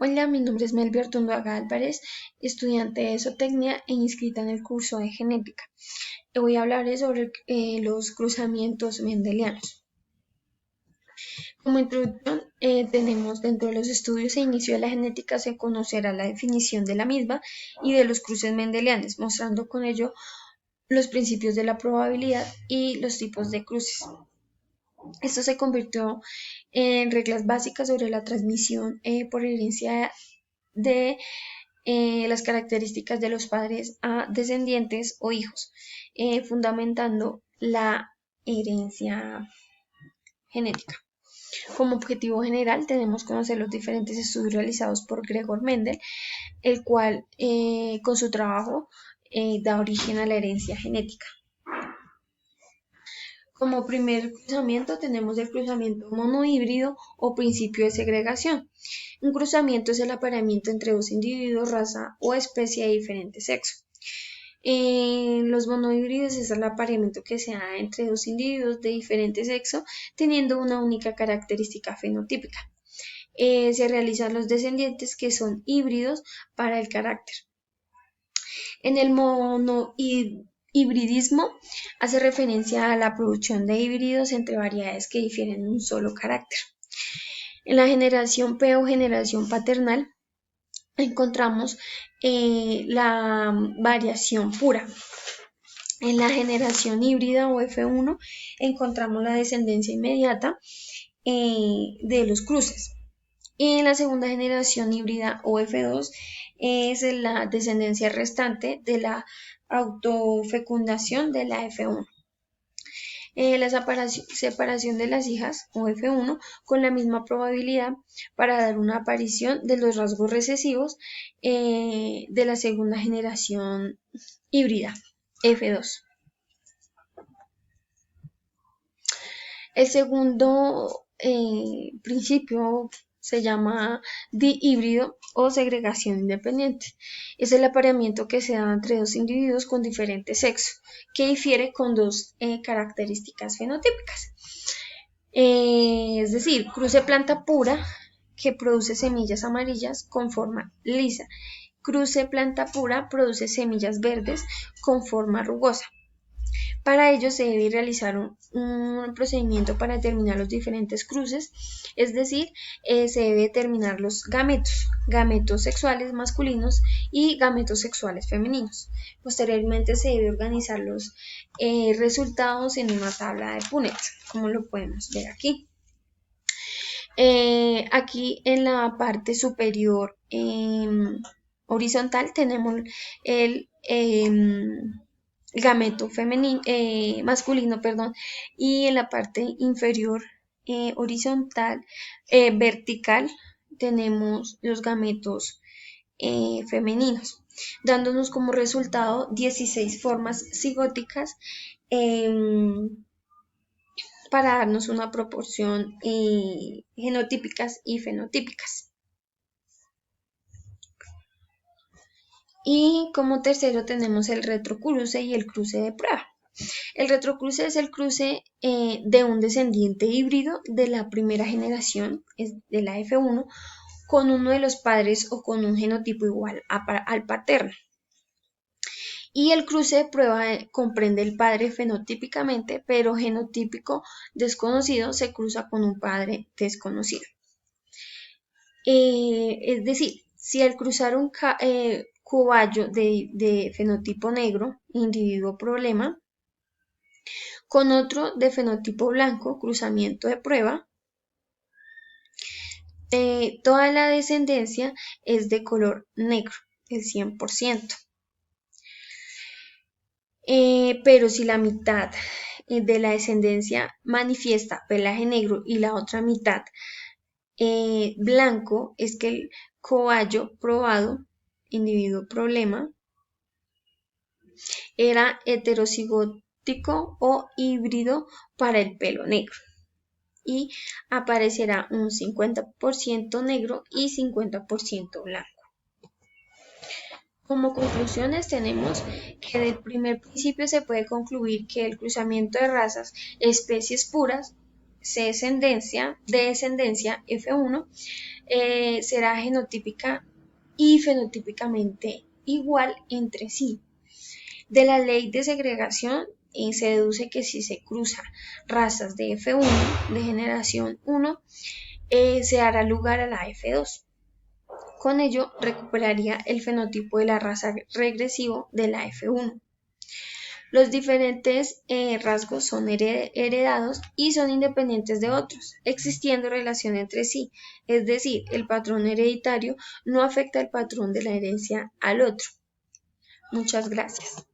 Hola, mi nombre es Melvi Artunduaga Álvarez, estudiante de zootecnia e inscrita en el curso de genética. Voy a hablar sobre los cruzamientos mendelianos. Como introducción, tenemos dentro de los estudios e inicio de la genética se conocerá la definición de la misma y de los cruces mendelianos, mostrando con ello los principios de la probabilidad y los tipos de cruces. Esto se convirtió en reglas básicas sobre la transmisión por herencia de las características de los padres a descendientes o hijos, fundamentando la herencia genética. Como objetivo general tenemos conocer los diferentes estudios realizados por Gregor Mendel, el cual con su trabajo da origen a la herencia genética. Como primer cruzamiento tenemos el cruzamiento monohíbrido o principio de segregación. Un cruzamiento es el apareamiento entre dos individuos, raza o especie de diferente sexo. Los monohíbridos es el apareamiento que se da entre dos individuos de diferente sexo teniendo una única característica fenotípica. Se realizan los descendientes que son híbridos para el carácter. En el monohibridismo hace referencia a la producción de híbridos entre variedades que difieren en un solo carácter. En la generación P o generación paternal encontramos la variación pura. En la generación híbrida o F1 encontramos la descendencia inmediata de los cruces. Y en la segunda generación híbrida o F2 es la descendencia restante de la autofecundación de la F1. La separación de las hijas o F1 con la misma probabilidad para dar una aparición de los rasgos recesivos de la segunda generación híbrida F2. El segundo principio se llama dihíbrido o segregación independiente. Es el apareamiento que se da entre dos individuos con diferente sexo, que difiere con dos características fenotípicas. Es decir, cruce planta pura que produce semillas amarillas con forma lisa. Cruce planta pura produce semillas verdes con forma rugosa. Para ello se debe realizar un procedimiento para determinar los diferentes cruces, es decir, se debe determinar los gametos sexuales masculinos y gametos sexuales femeninos. Posteriormente se debe organizar los resultados en una tabla de Punnett, como lo podemos ver aquí. Aquí en la parte superior horizontal tenemos el gameto masculino, y en la parte inferior vertical tenemos los gametos femeninos, dándonos como resultado 16 formas cigóticas para darnos una proporción genotípicas y fenotípicas. Y como tercero tenemos el retrocruce y el cruce de prueba. El retrocruce es el cruce de un descendiente híbrido de la primera generación, de la F1, con uno de los padres o con un genotipo igual al paterno. Y el cruce de prueba comprende el padre fenotípicamente, pero genotípico desconocido se cruza con un padre desconocido. Es decir, si al cruzar un cobayo de fenotipo negro, individuo problema, con otro de fenotipo blanco, cruzamiento de prueba, toda la descendencia es de color negro, el 100%. Pero si la mitad de la descendencia manifiesta pelaje negro y la otra mitad blanco, es que el cobayo probado, individuo problema, era heterocigótico o híbrido para el pelo negro y aparecerá un 50% negro y 50% blanco. Como conclusiones tenemos que del primer principio se puede concluir que el cruzamiento de razas, especies puras, descendencia F1 será genotípica y fenotípicamente igual entre sí. De la ley de segregación se deduce que si se cruzan razas de F1 de generación 1, se dará lugar a la F2. Con ello recuperaría el fenotipo de la raza regresivo de la F1. Los diferentes rasgos son heredados y son independientes de otros, existiendo relación entre sí, es decir, el patrón hereditario no afecta el patrón de la herencia al otro. Muchas gracias.